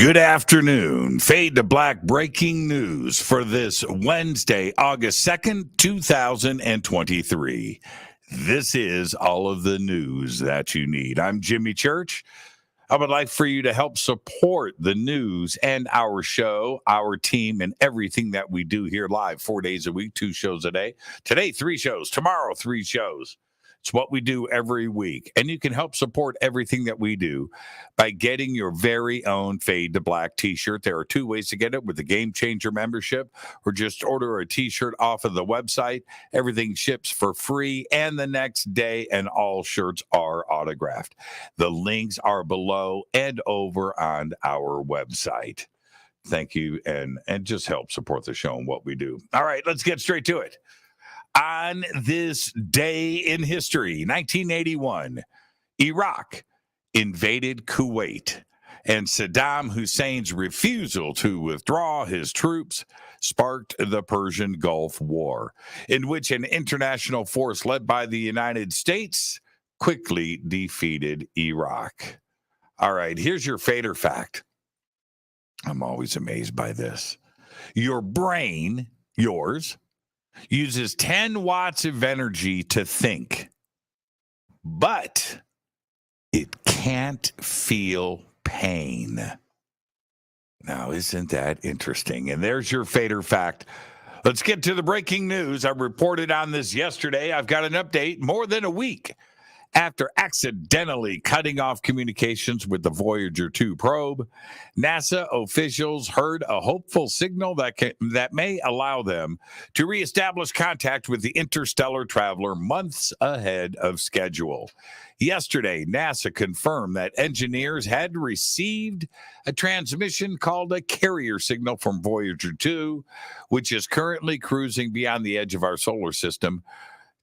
Good afternoon. Fade to Black breaking news for this Wednesday, August 2nd, 2023. This is all of the news that you need. I'm Jimmy Church. I would like for you to help support the news and our show, our team, and everything that we do here live 4 days a week, 2 shows a day. Today, 3 shows. Tomorrow, 3 shows. It's what we do every week. And you can help support everything that we do by getting your very own Fade to Black T-shirt. There are 2 ways to get it: with the Game Changer membership, or just order a T-shirt off of the website. Everything ships for free and the next day, and all shirts are autographed. The links are below and over on our website. Thank you, and just help support the show and what we do. All right, let's get straight to it. On this day in history, 1981, Iraq invaded Kuwait, and Saddam Hussein's refusal to withdraw his troops sparked the Persian Gulf War, in which an international force led by the United States quickly defeated Iraq. All right, here's your fader fact. I'm always amazed by this. Your brain, yours, uses 10 watts of energy to think, but it can't feel pain. Now, isn't that interesting? And there's your fader fact. Let's get to the breaking news. I reported on this yesterday. I've got an update. More than a week after accidentally cutting off communications with the Voyager 2 probe, NASA officials heard a hopeful signal that may allow them to reestablish contact with the interstellar traveler months ahead of schedule. Yesterday, NASA confirmed that engineers had received a transmission called a carrier signal from Voyager 2, which is currently cruising beyond the edge of our solar system.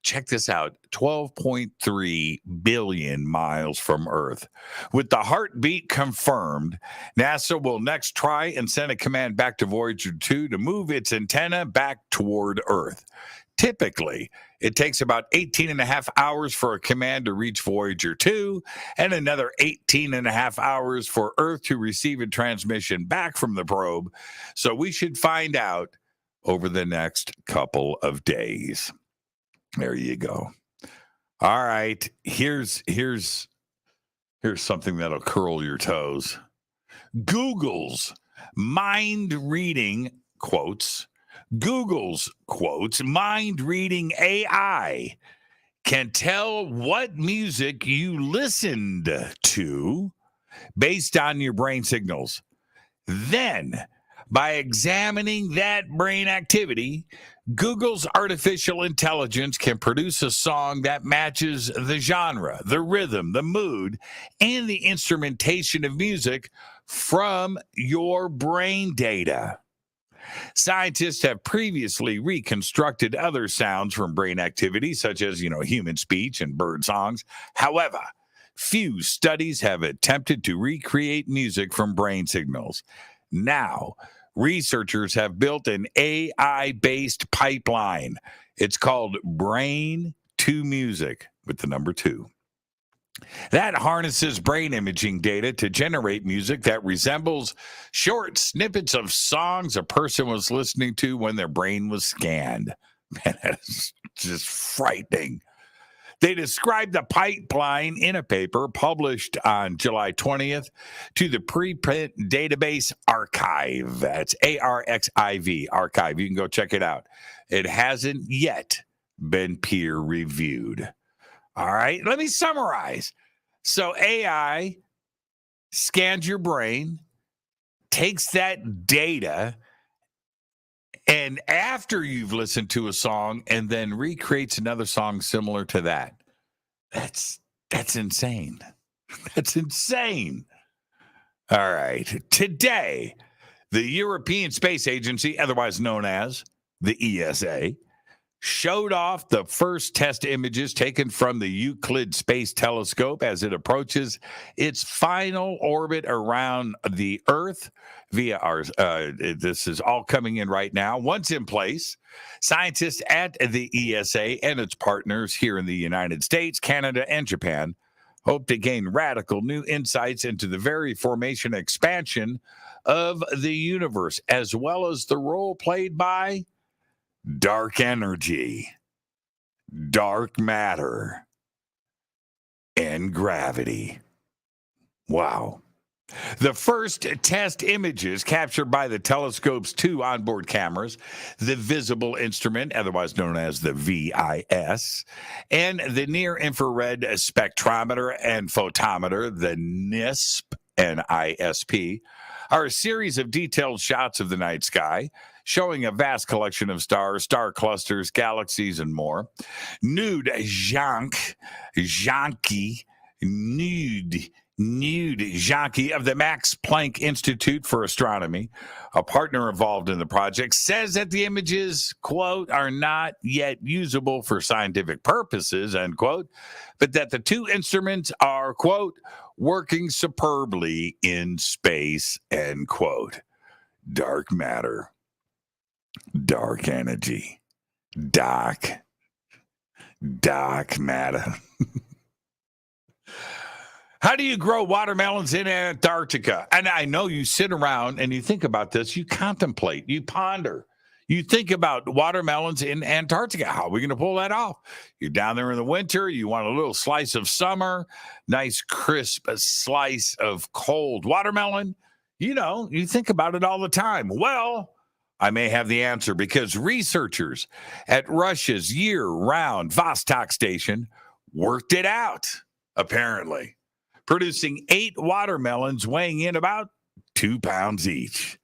Check this out, 12.3 billion miles from Earth. With the heartbeat confirmed, NASA will next try and send a command back to Voyager 2 to move its antenna back toward Earth. Typically, it takes about 18 and a half hours for a command to reach Voyager 2 and another 18 and a half hours for Earth to receive a transmission back from the probe. So we should find out over the next couple of days. There you go. All right. Here's something that'll curl your toes. Google's mind-reading mind-reading AI can tell what music you listened to based on your brain signals. Then, by examining that brain activity, Google's artificial intelligence can produce a song that matches the genre, the rhythm, the mood, and the instrumentation of music from your brain data. Scientists have previously reconstructed other sounds from brain activity, such as, human speech and bird songs. However, few studies have attempted to recreate music from brain signals. Now, researchers have built an AI-based pipeline. It's called Brain to Music with the number 2. That harnesses brain imaging data to generate music that resembles short snippets of songs a person was listening to when their brain was scanned. Man, that's just frightening. They described the pipeline in a paper published on July 20th to the preprint database Archive. That's ARXIV, Archive. You can go check it out. It hasn't yet been peer-reviewed. All right, let me summarize. So AI scans your brain, takes that data, and after you've listened to a song, and then recreates another song similar to that. That's insane. That's insane. All right. Today, the European Space Agency, otherwise known as the ESA, showed off the first test images taken from the Euclid Space Telescope as it approaches its final orbit around the Earth via our, this is all coming in right now. Once in place, scientists at the ESA and its partners here in the United States, Canada, and Japan hope to gain radical new insights into the very formation and expansion of the universe, as well as the role played by dark energy, dark matter, and gravity. Wow. The first test images captured by the telescope's 2 onboard cameras, the visible instrument, otherwise known as the VIS, and the near-infrared spectrometer and photometer, the NISP and ISP, are a series of detailed shots of the night sky, showing a vast collection of stars, star clusters, galaxies, and more. Nude Janke of the Max Planck Institute for Astronomy, a partner involved in the project, says that the images, quote, are not yet usable for scientific purposes, end quote, but that the 2 instruments are, quote, working superbly in space, end quote. Dark matter, dark energy, dark matter. How do you grow watermelons in Antarctica? And I know you sit around and you think about this, you contemplate, you ponder. You think about watermelons in Antarctica. How are we going to pull that off? You're down there in the winter. You want a little slice of summer, nice crisp slice of cold watermelon. You know, you think about it all the time. Well, I may have the answer because researchers at Russia's year-round Vostok station worked it out, apparently, producing 8 watermelons weighing in about 2 pounds each.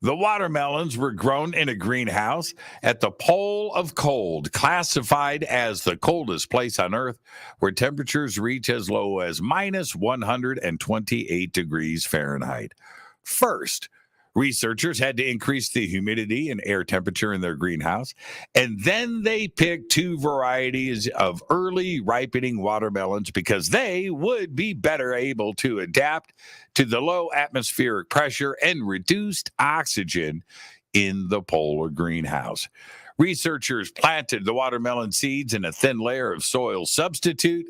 The watermelons were grown in a greenhouse at the Pole of Cold, classified as the coldest place on Earth, where temperatures reach as low as minus 128 degrees Fahrenheit. First, researchers had to increase the humidity and air temperature in their greenhouse, and then they picked 2 varieties of early ripening watermelons because they would be better able to adapt to the low atmospheric pressure and reduced oxygen in the polar greenhouse. Researchers planted the watermelon seeds in a thin layer of soil substitute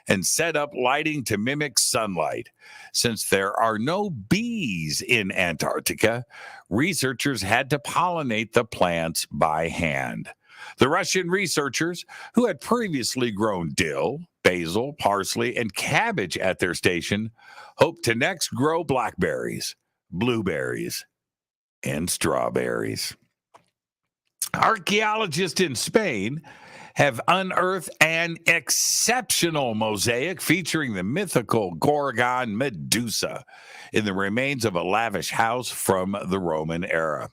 and set up lighting to mimic sunlight. Since there are no bees in Antarctica, researchers had to pollinate the plants by hand. The Russian researchers, who had previously grown dill, basil, parsley, and cabbage at their station, hoped to next grow blackberries, blueberries, and strawberries. Archaeologists in Spain have unearthed an exceptional mosaic featuring the mythical Gorgon Medusa in the remains of a lavish house from the Roman era.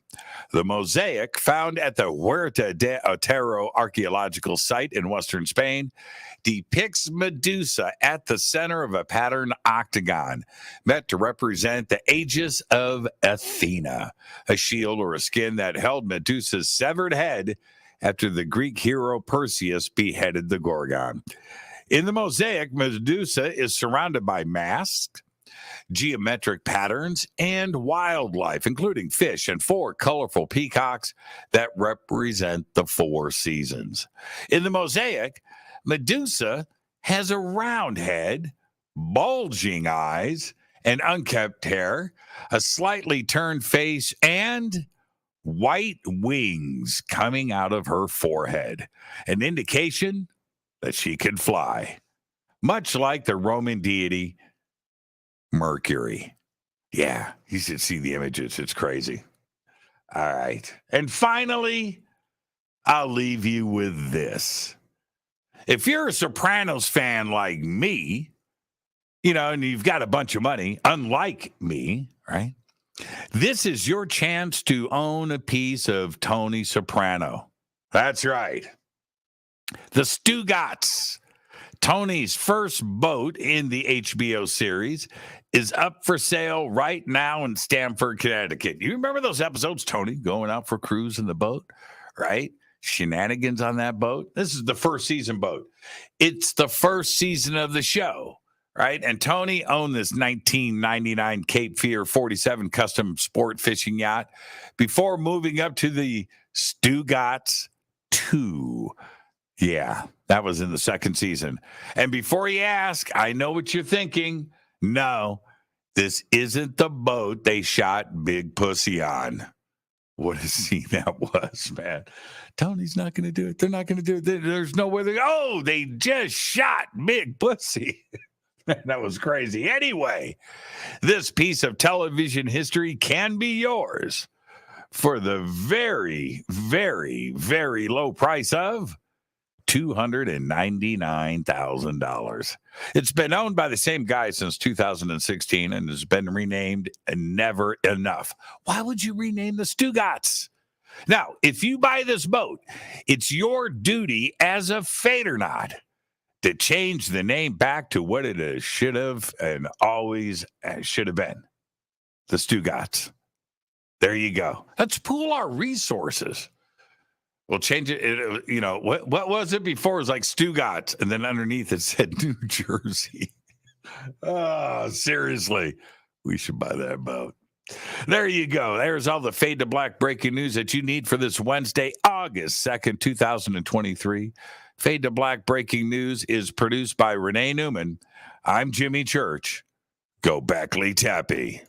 The mosaic, found at the Huerta de Otero archaeological site in western Spain, depicts Medusa at the center of a patterned octagon meant to represent the aegis of Athena, a shield or a skin that held Medusa's severed head after the Greek hero Perseus beheaded the Gorgon. In the mosaic, Medusa is surrounded by masks, geometric patterns, and wildlife, including fish and 4 colorful peacocks that represent the 4 seasons. In the mosaic, Medusa has a round head, bulging eyes, and unkempt hair, a slightly turned face, and white wings coming out of her forehead, an indication that she can fly, much like the Roman deity Mercury. Yeah, you should see the images. It's crazy. All right. And finally, I'll leave you with this. If you're a Sopranos fan like me, you know, and you've got a bunch of money, unlike me, right? This is your chance to own a piece of Tony Soprano. That's right. The Stugotz, Tony's first boat in the HBO series, is up for sale right now in Stamford, Connecticut. You remember those episodes, Tony, going out for a cruise in the boat, right? Shenanigans on that boat. This is the first season boat. It's the first season of the show, right? And Tony owned this 1999 Cape Fear 47 custom sport fishing yacht before moving up to the Stugotz 2. Yeah, that was in the second season. And before you ask, I know what you're thinking. No, this isn't the boat they shot Big Pussy on. What a scene that was, man. Tony's not going to do it. They're not going to do it. There's no way they just shot Big Pussy. That was crazy. Anyway, this piece of television history can be yours for the very, very, very low price of $299,000. It's been owned by the same guy since 2016 and has been renamed Never Enough. Why would you rename the Stugatz? Now, if you buy this boat, it's your duty as a Fadernaut to change the name back to what it should have and always should have been. The Stugatz. There you go. Let's pool our resources. We'll change it. What was it before? It was like Stugatz, and then underneath it said New Jersey. Oh, seriously. We should buy that boat. There you go. There's all the Fade to Black breaking news that you need for this Wednesday, August 2nd, 2023. Fade to Black breaking news is produced by Renee Newman. I'm Jimmy Church. Go Beckley Tappy.